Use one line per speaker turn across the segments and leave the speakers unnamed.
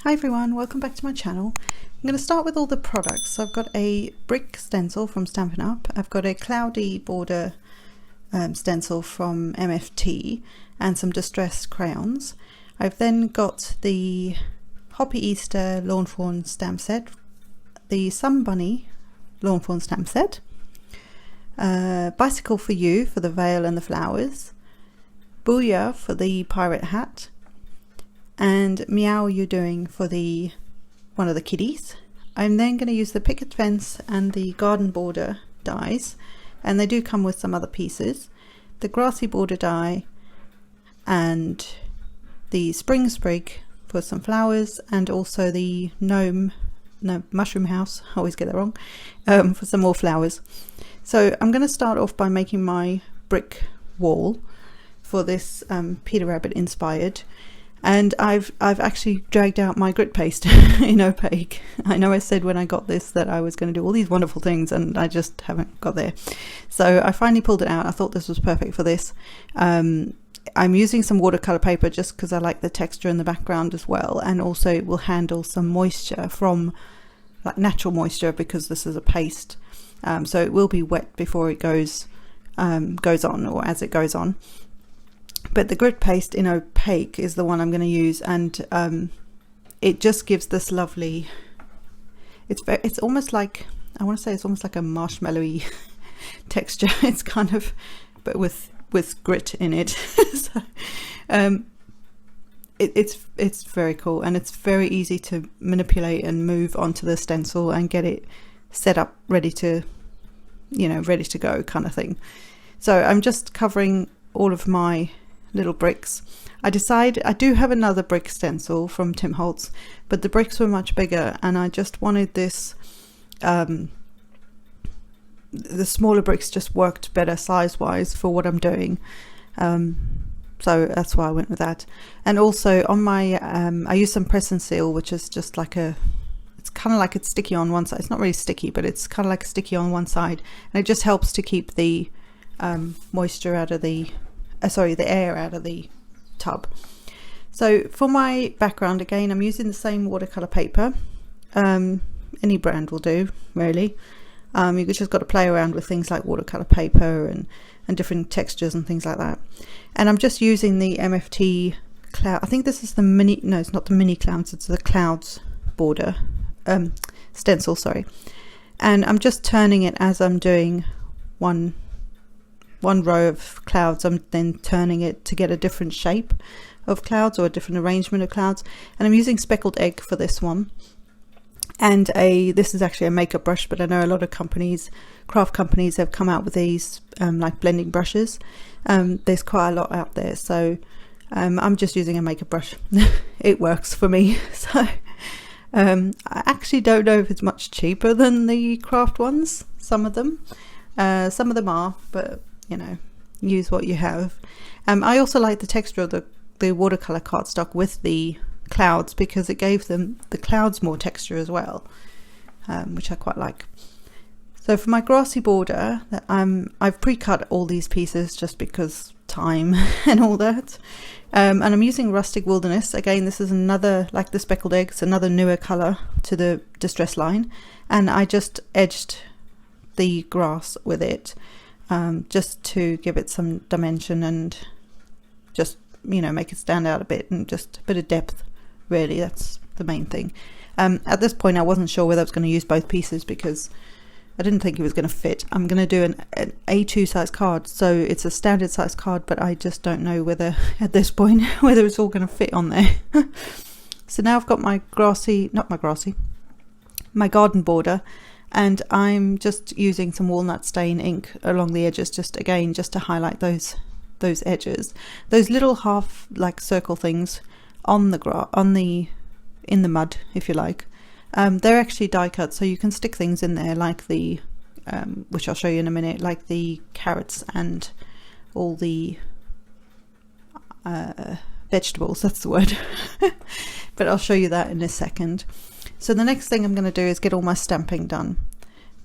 Hi everyone, welcome back to my channel. I'm going to start with all the products. So I've got a brick stencil from Stampin' Up. I've got a cloudy border stencil from MFT and some distressed crayons. I've then got the Hoppy Easter Lawn Fawn stamp set, the Sun Bunny Lawn Fawn stamp set, Bicycle for You for the veil and the flowers, Booyah for the pirate hat, and Meow You're Doing for the one of the kitties. I'm then going to use the picket fence and the garden border dies, and they do come with some other pieces, the grassy border die and the spring sprig for some flowers, and also the mushroom house, I always get that wrong, for some more flowers. So I'm going to start off by making my brick wall for this Peter Rabbit inspired. And I've actually dragged out my grit paste in opaque. I know I said when I got this that I was going to do all these wonderful things, and I just haven't got there. So I finally pulled it out. I thought this was perfect for this. I'm using some watercolor paper just because I like the texture in the background as well, and also it will handle some moisture from like natural moisture because this is a paste. So it will be wet before it goes on, or as it goes on. But the grit paste in opaque is the one I'm going to use, and it just gives this lovely, it's almost like, I want to say it's almost like a marshmallowy texture. It's kind of, but with grit in it. So it's very cool, and it's very easy to manipulate and move onto the stencil and get it set up ready to go kind of thing. So I'm just covering all of my little bricks. I do have another brick stencil from Tim Holtz, but the bricks were much bigger, and I just wanted this the smaller bricks just worked better size wise for what I'm doing, so that's why I went with that. And also on my I used some press and seal, which is just like it's kind of like it's sticky on one side. It's not really sticky, but it's kind of like sticky on one side, and it just helps to keep the moisture out of the the air out of the tub. So for my background, again, I'm using the same watercolor paper. Any brand will do, really. You've just got to play around with things like watercolor paper and different textures and things like that. And I'm just using the MFT cloud. I think this is the mini, no, it's not the mini clouds, it's the clouds border stencil, sorry. And I'm just turning it as I'm doing one row of clouds. I'm then turning it to get a different shape of clouds or a different arrangement of clouds, and I'm using speckled egg for this one. And this is actually a makeup brush, but I know a lot of craft companies have come out with these like blending brushes. There's quite a lot out there, so I'm just using a makeup brush. It works for me. So I actually don't know if it's much cheaper than the craft ones. Some of them are, but use what you have. I also like the texture of the watercolor cardstock with the clouds, because it gave them the clouds more texture as well, which I quite like. So for my grassy border, I've pre-cut all these pieces just because time and all that, and I'm using Rustic Wilderness. Again, this is another, like the speckled eggs, another newer color to the distress line, and I just edged the grass with it, just to give it some dimension and just make it stand out a bit, and just a bit of depth, really. That's the main thing. At this point I wasn't sure whether I was going to use both pieces because I didn't think it was going to fit. I'm going to do an A2 size card, so it's a standard size card, but I just don't know whether at this point whether it's all going to fit on there. So now I've got my my garden border, and I'm just using some walnut stain ink along the edges, just to highlight those edges, those little half like circle things on the in the mud, if you like. They're actually die cut, so you can stick things in there like the which I'll show you in a minute, like the carrots and all the vegetables, that's the word. But I'll show you that in a second. So the next thing I'm going to do is get all my stamping done,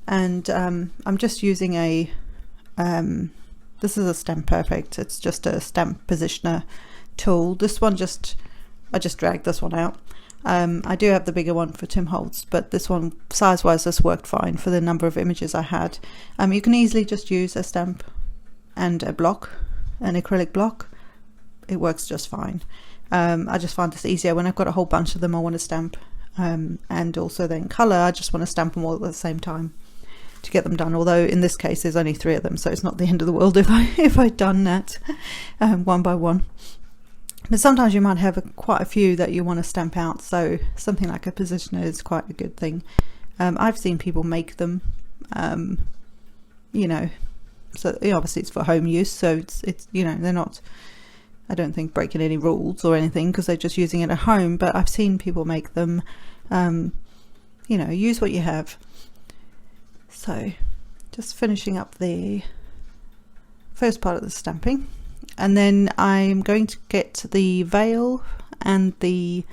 and I'm just using this is a Stamp Perfect. It's just a stamp positioner tool. This one I just dragged this one out. I do have the bigger one for Tim Holtz, but this one size wise just worked fine for the number of images I had. You can easily just use a stamp and a block, an acrylic block. It works just fine. I just find this easier when I've got a whole bunch of them I want to stamp, and also then colour. I just want to stamp them all at the same time to get them done, although in this case there's only 3 of them, so it's not the end of the world if I'd done that one by one. But sometimes you might have quite a few that you want to stamp out, so something like a positioner is quite a good thing. I've seen people make them, you know, so obviously it's for home use, so it's you know, they're not, I don't think, breaking any rules or anything because they're just using it at home, but I've seen people make them. You know, use what you have. So just finishing up the first part of the stamping, and then I'm going to get the veil and the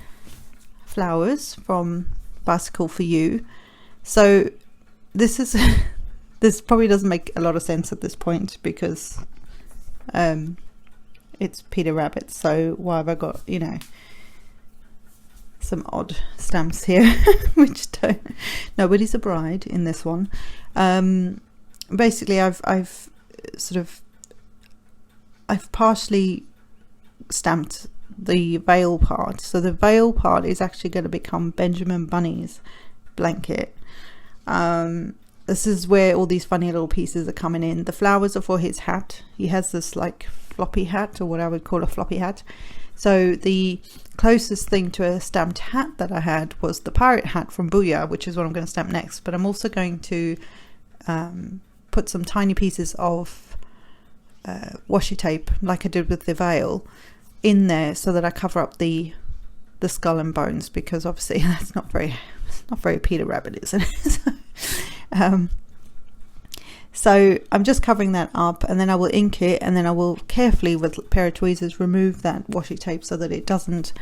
flowers from Bicycle for You. So this is this probably doesn't make a lot of sense at this point because it's Peter Rabbit, so why have I got, you know, some odd stamps here which don't, nobody's a bride in this one. Basically I've partially stamped the veil part, so the veil part is actually going to become Benjamin Bunny's blanket. This is where all these funny little pieces are coming in. The flowers are for his hat. He has this like floppy hat, or what I would call a floppy hat. So the closest thing to a stamped hat that I had was the pirate hat from Booyah, which is what I'm going to stamp next. But I'm also going to put some tiny pieces of washi tape, like I did with the veil, in there so that I cover up the skull and bones, because obviously that's not very Peter Rabbit, is it? So I'm just covering that up, and then I will ink it, and then I will carefully with a pair of tweezers remove that washi tape so that it doesn't,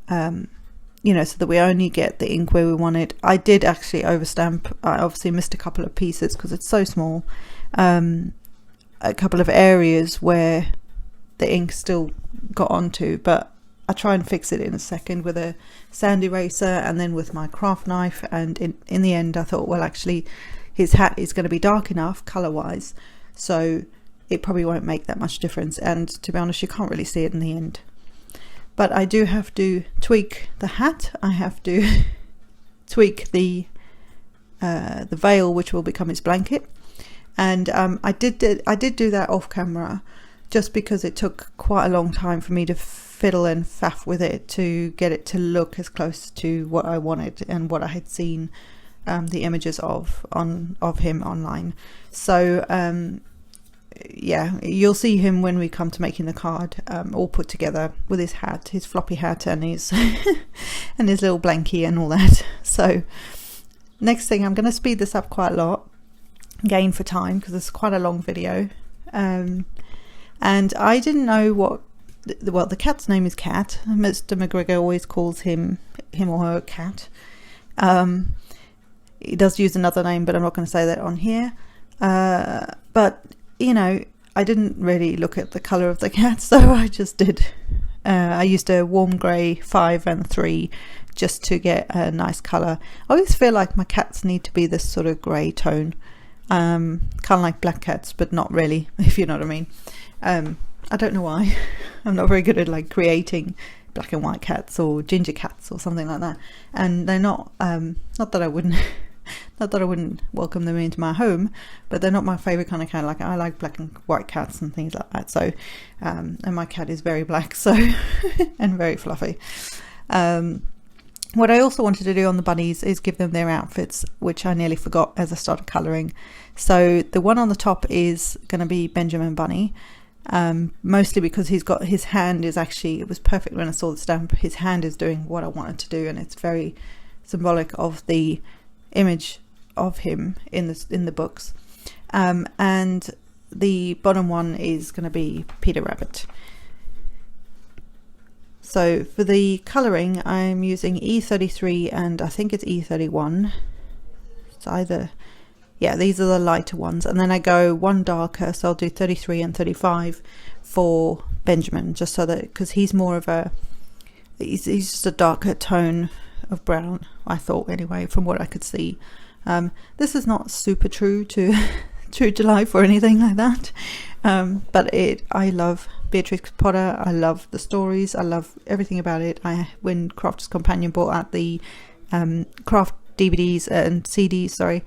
you know, so that we only get the ink where we want it. I did actually overstamp. I obviously missed a couple of pieces because it's so small. A couple of areas where the ink still got onto, but I try and fix it in a second with a sand eraser and then with my craft knife. And in the end I thought, well, actually his hat is going to be dark enough color wise, so it probably won't make that much difference, and to be honest you can't really see it in the end. But I do have to tweak the hat. I have to tweak the veil, which will become his blanket, and I did do that off camera just because it took quite a long time for me to fiddle and faff with it to get it to look as close to what I wanted and what I had seen the images of him online. So yeah, you'll see him when we come to making the card, all put together with his hat, his floppy hat, and his and his little blankie and all that. So next thing, I'm going to speed this up quite a lot, again for time, because it's quite a long video. And I didn't know what, well, the cat's name is Cat. Mr. McGregor always calls him or her Cat. He does use another name, but I'm not going to say that on here. But, you know, I didn't really look at the colour of the cat, so I just did. I used a warm grey 5 and 3 just to get a nice colour. I always feel like my cats need to be this sort of grey tone. Kind of like black cats, but not really, if you know what I mean. I don't know why. I'm not very good at like creating black and white cats or ginger cats or something like that. And they're not, not that I wouldn't welcome them into my home, but they're not my favorite kind of cat. Like I like black and white cats and things like that. So, and my cat is very black, so and very fluffy. What I also wanted to do on the bunnies is give them their outfits, which I nearly forgot as I started colouring. So the one on the top is going to be Benjamin Bunny, mostly because he's got his hand is actually, it was perfect when I saw the stamp, his hand is doing what I wanted to do, and it's very symbolic of the image of him in the books. And the bottom one is going to be Peter Rabbit. So for the colouring, I'm using E33 and I think it's E31. It's either, yeah, these are the lighter ones, and then I go one darker, so I'll do 33 and 35 for Benjamin, just so that, because he's more of a, he's just a darker tone of brown, I thought, anyway, from what I could see. This is not super true to true to life or anything like that, but I love Beatrix Potter. I love the stories. I love everything about it. When Crafters Companion brought out the craft DVDs and CDs, sorry,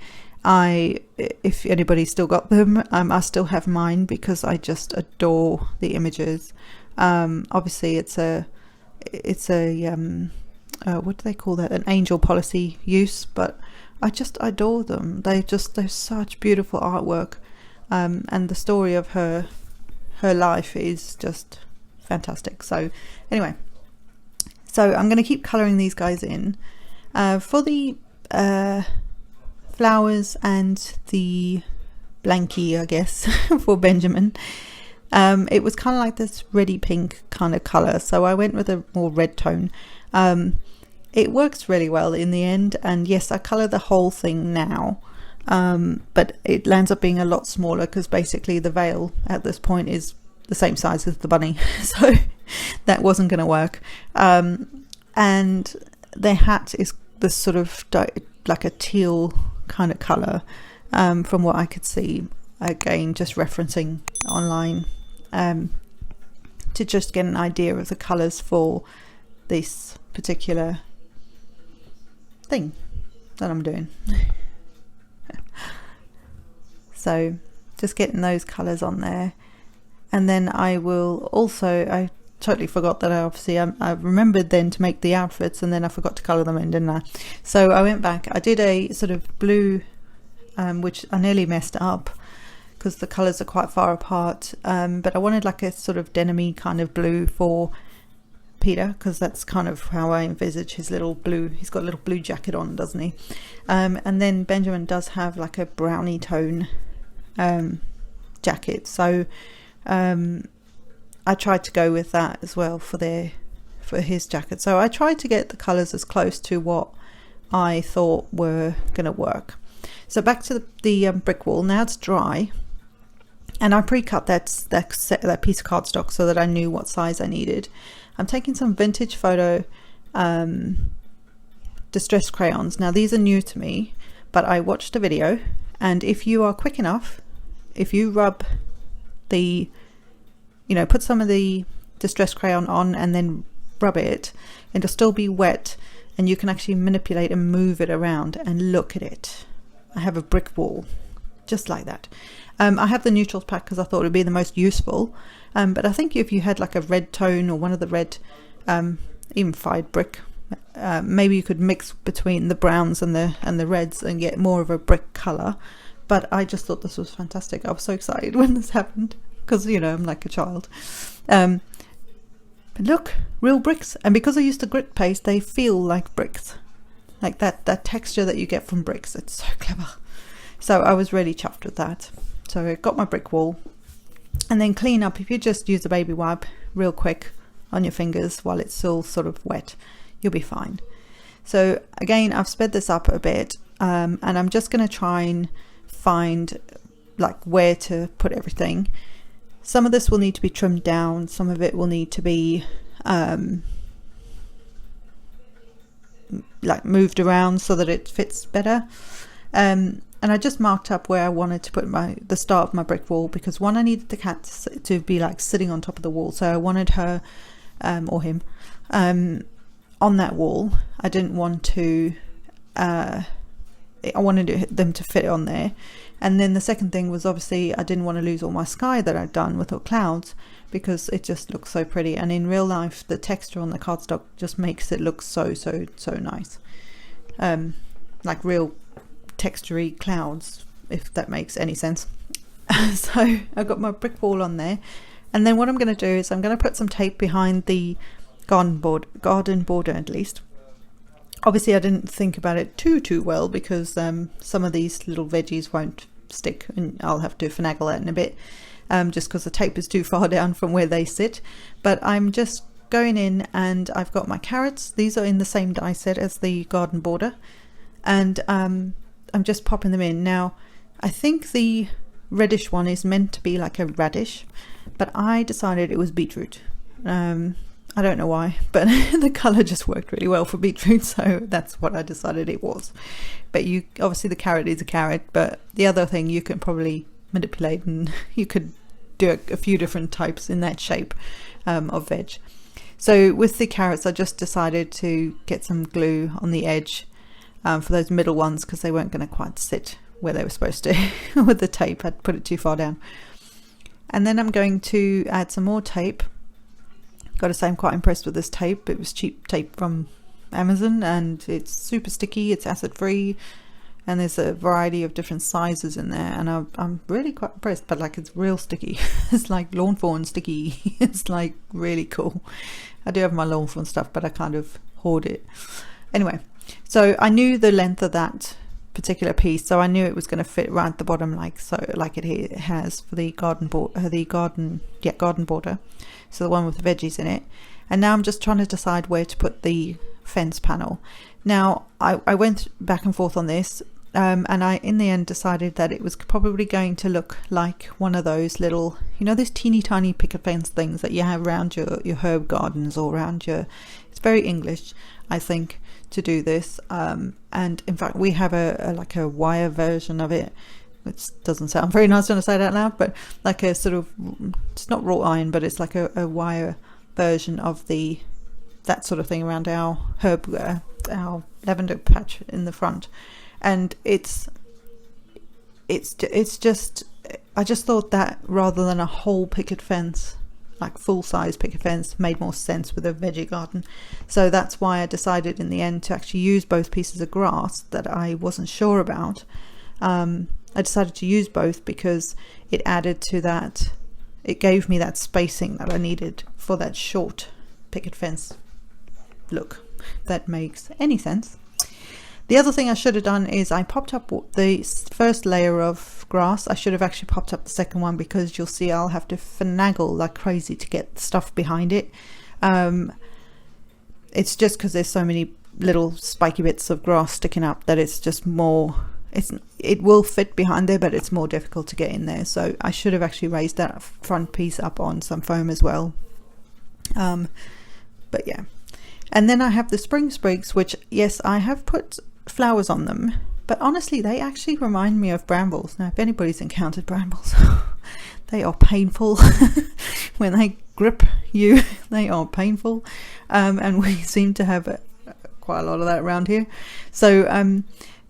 if anybody's still got them, I still have mine because I just adore the images. Obviously it's a what do they call that, an angel policy use, but I just adore them. They're such beautiful artwork, and the story of her life is just fantastic. So anyway, I'm going to keep colouring these guys in. For the flowers and the blankie, I guess, for Benjamin, it was kind of like this reddy pink kind of colour, so I went with a more red tone. It works really well in the end, and yes, I colour the whole thing now, but it lands up being a lot smaller because basically the veil at this point is the same size as the bunny, so that wasn't going to work. And their hat is this sort of like a teal kind of colour, from what I could see, again just referencing online, to just get an idea of the colours for this particular thing that I'm doing. So just getting those colours on there, and then I will also, I totally forgot that I remembered then to make the outfits, and then I forgot to colour them in, didn't I? So I went back, I did a sort of blue, which I nearly messed up because the colours are quite far apart, but I wanted like a sort of denim-y kind of blue for Peter, because that's kind of how I envisage his little blue, he's got a little blue jacket on, doesn't he? And then Benjamin does have like a brownie tone jacket, so I tried to go with that as well for his jacket. So I tried to get the colours as close to what I thought were going to work. So back to the brick wall. Now it's dry, and I pre-cut that piece of cardstock so that I knew what size I needed. I'm taking some vintage photo distress crayons. Now these are new to me, but I watched a video, and if you are quick enough, if you rub the, put some of the distress crayon on and then rub it, it'll still be wet, and you can actually manipulate and move it around, and look at it. I have a brick wall just like that. I have the neutrals pack because I thought it would be the most useful, but I think if you had like a red tone or one of the red even fired brick, maybe you could mix between the browns and the reds and get more of a brick color. But I just thought this was fantastic. I was so excited when this happened because I'm like a child. But look, real bricks, and because I used the grit paste, they feel like bricks, like that texture that you get from bricks. It's so clever. So I was really chuffed with that. So I got my brick wall, and then clean up. If you just use a baby wipe real quick on your fingers while it's still sort of wet, you'll be fine. So again, I've sped this up a bit, and I'm just going to try and find like where to put everything. Some of this will need to be trimmed down, some of it will need to be like moved around so that it fits better, and I just marked up where I wanted to put the start of my brick wall, because one, I needed the cat to be like sitting on top of the wall, so I wanted her or him on that wall. I didn't want to I wanted them to fit on there. And then the second thing was, obviously I didn't want to lose all my sky that I'd done with all clouds, because it just looks so pretty, and in real life the texture on the cardstock just makes it look so nice, like real textury clouds, if that makes any sense. So I've got my brick wall on there, and then what I'm going to do is I'm going to put some tape behind the garden border at least. Obviously I didn't think about it too well, because some of these little veggies won't stick, and I'll have to finagle that in a bit, just because the tape is too far down from where they sit. But I'm just going in, and I've got my carrots. These are in the same die set as the garden border, and I'm just popping them in. Now I think the reddish one is meant to be like a radish, but I decided it was beetroot. I don't know why, but the colour just worked really well for beetroot, so that's what I decided it was. But you obviously, the carrot is a carrot, but the other thing you can probably manipulate, and you could do a few different types in that shape of veg. So with the carrots, I just decided to get some glue on the edge for those middle ones, because they weren't going to quite sit where they were supposed to with the tape. I'd put it too far down. And then I'm going to add some more tape. Got to say, I'm quite impressed with this tape. It was cheap tape from Amazon, and it's super sticky, it's acid free, and there's a variety of different sizes in there, and I'm really quite impressed. But like, it's real sticky. It's like lawn fawn sticky. It's like really cool. I do have my lawn fawn stuff, but I kind of hoard it anyway. So I knew the length of that particular piece, so I knew it was going to fit right at the bottom, like so, like it has for the garden garden border. So the one with the veggies in it. And now I'm just trying to decide where to put the fence panel. Now I went back and forth on this, and I in the end decided that it was probably going to look like one of those little, you know, those teeny tiny picket fence things that you have around your herb gardens or around your, it's very English, I think, to do this. And in fact, we have like a wire version of it, which doesn't sound very nice when I say it out loud, but like a sort of, it's not wrought iron, but it's like a wire version of that sort of thing around our our lavender patch in the front. And it's just, I just thought that rather than a whole picket fence, like full-size picket fence, made more sense with a veggie garden. So that's why I decided in the end to actually use both pieces of grass that I wasn't sure about. I decided to use both because it added to that, it gave me that spacing that I needed for that short picket fence look. If that makes any sense. The other thing I should have done is I popped up the first layer of grass. I should have actually popped up the second one, because you'll see I'll have to finagle like crazy to get stuff behind it. It's just because there's so many little spiky bits of grass sticking up that it's just more, it will fit behind there, but it's more difficult to get in there. So I should have actually raised that front piece up on some foam as well. But yeah. And then I have the spring sprigs, which, yes, I have put flowers on them, but honestly they actually remind me of brambles. Now if anybody's encountered brambles, they are painful. When they grip you, they are painful, and we seem to have quite a lot of that around here. So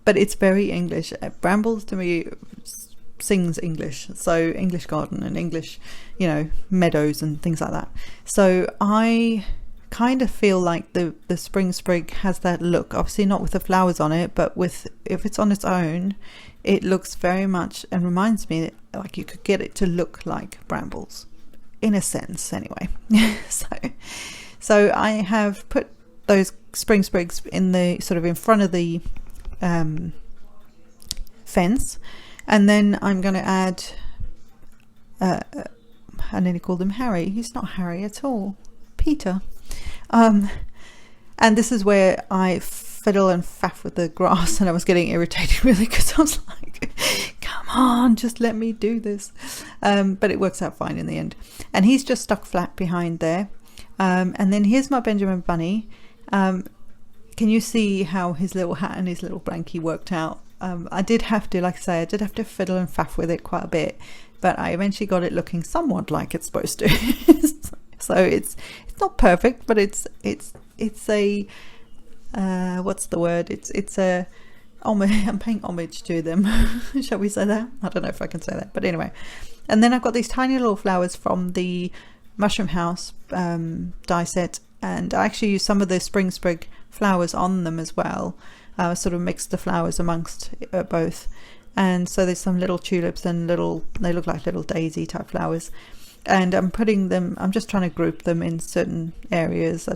but it's very English. Brambles to me sings English, so English garden and English, you know, meadows and things like that. So I kind of feel like the spring sprig has that look, obviously not with the flowers on it, but with, if it's on its own, it looks very much and reminds me that, like, you could get it to look like brambles in a sense anyway. so I have put those spring sprigs in the sort of in front of the fence, and then I'm going to add I nearly called him Harry. He's not Harry at all, Peter. And this is where I fiddle and faff with the grass, and I was getting irritated really, because I was like, come on, just let me do this. But it works out fine in the end. And he's just stuck flat behind there. And then here's my Benjamin Bunny. Can you see how his little hat and his little blankie worked out? I did have to, like I say, I did have to fiddle and faff with it quite a bit, but I eventually got it looking somewhat like it's supposed to. So it's not perfect, but it's a what's the word? It's a homage. I'm paying homage to them. Shall we say that? I don't know if I can say that, but anyway. And then I've got these tiny little flowers from the Mushroom House die set, and I actually used some of the spring sprig flowers on them as well. Sort of mixed the flowers amongst both, and so there's some little tulips and they look like little daisy type flowers. And I'm just trying to group them in certain areas.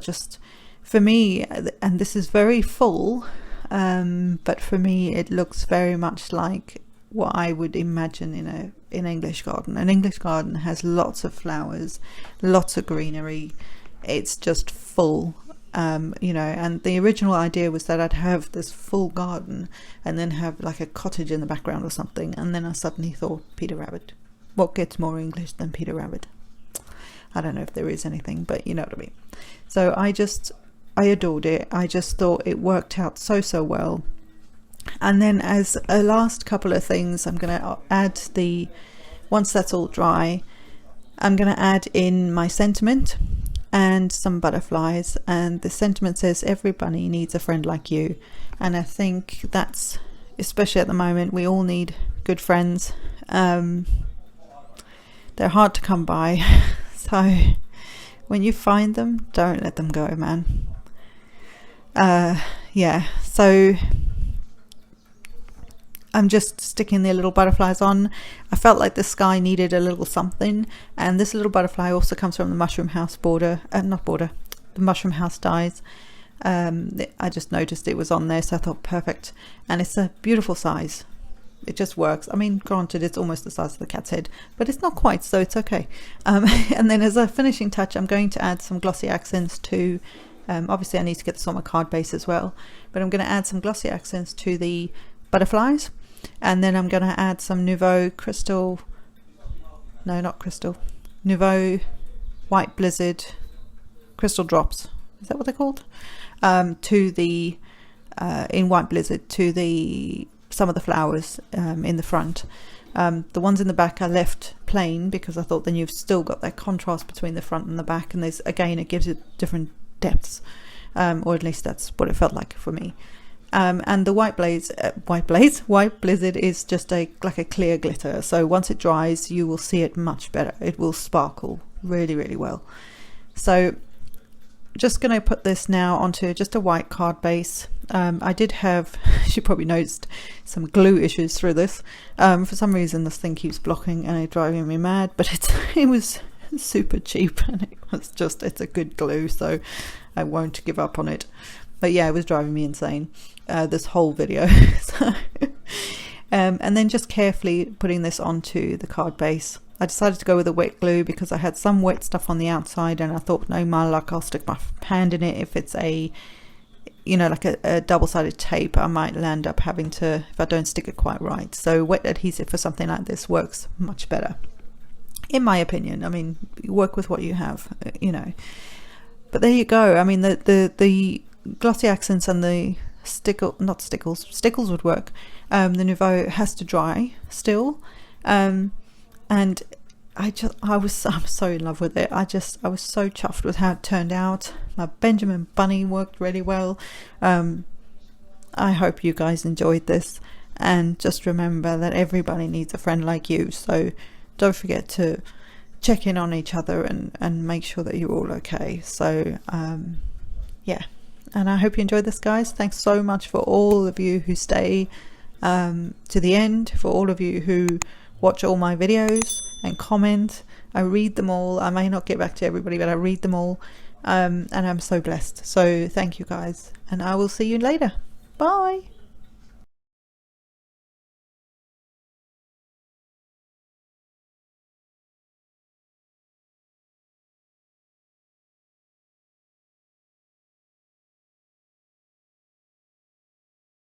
For me, and this is very full, but for me it looks very much like what I would imagine in an English garden. An English garden has lots of flowers, lots of greenery. It's just full, you know, and the original idea was that I'd have this full garden and then have like a cottage in the background or something. And then I suddenly thought, Peter Rabbit. What gets more English than Peter Rabbit? I don't know if there is anything, but you know what I mean. So I adored it. I just thought it worked out so well. And then as a last couple of things, I'm going to add once that's all dry, I'm going to add in my sentiment and some butterflies. And the sentiment says, every bunny needs a friend like you. And I think that's, especially at the moment, we all need good friends. They're hard to come by. So when you find them, don't let them go, man. Yeah, so I'm just sticking the little butterflies on. I felt like the sky needed a little something, and this little butterfly also comes from the mushroom house the mushroom house dies. I just noticed it was on there, so I thought perfect, and it's a beautiful size. It just works. I mean, granted, it's almost the size of the cat's head, but it's not quite, so it's okay. And then as a finishing touch, I'm going to add some glossy accents to obviously I need to get this on my card base as well, but I'm going to add some glossy accents to the butterflies, and then I'm going to add some Nouveau White Blizzard crystal drops, is that what they're called, to the in White Blizzard to some of the flowers in the front. The ones in the back I left plain because I thought then you've still got that contrast between the front and the back, and there's, again, it gives it different depths, or at least that's what it felt like for me. And the White Blizzard is just like a clear glitter, so once it dries you will see it much better. It will sparkle really well. So just going to put this now onto just a white card base. I did have, you probably noticed, some glue issues through this. For some reason this thing keeps blocking and it's driving me mad, but it was super cheap, and it's a good glue, so I won't give up on it. But yeah, it was driving me insane this whole video. So, and then just carefully putting this onto the card base. I decided to go with a wet glue because I had some wet stuff on the outside, and I thought, no, my luck, I'll stick my hand in it. If it's like a double-sided tape, I might land up having to, if I don't stick it quite right. So wet adhesive for something like this works much better, in my opinion. I mean, work with what you have, But there you go. I mean, the glossy accents and the stickles would work. The Nouveau has to dry still, and I'm so in love with it. I was so chuffed with how it turned out. My Benjamin Bunny worked really well. I hope you guys enjoyed this, and just remember that everybody needs a friend like you. So don't forget to check in on each other and make sure that you're all okay. So yeah, and I hope you enjoyed this, guys. Thanks so much for all of you who stay to the end, for all of you who watch all my videos and comment. I read them all. I may not get back to everybody, but I read them all, and I'm so blessed. So thank you, guys, and I will see you later. Bye.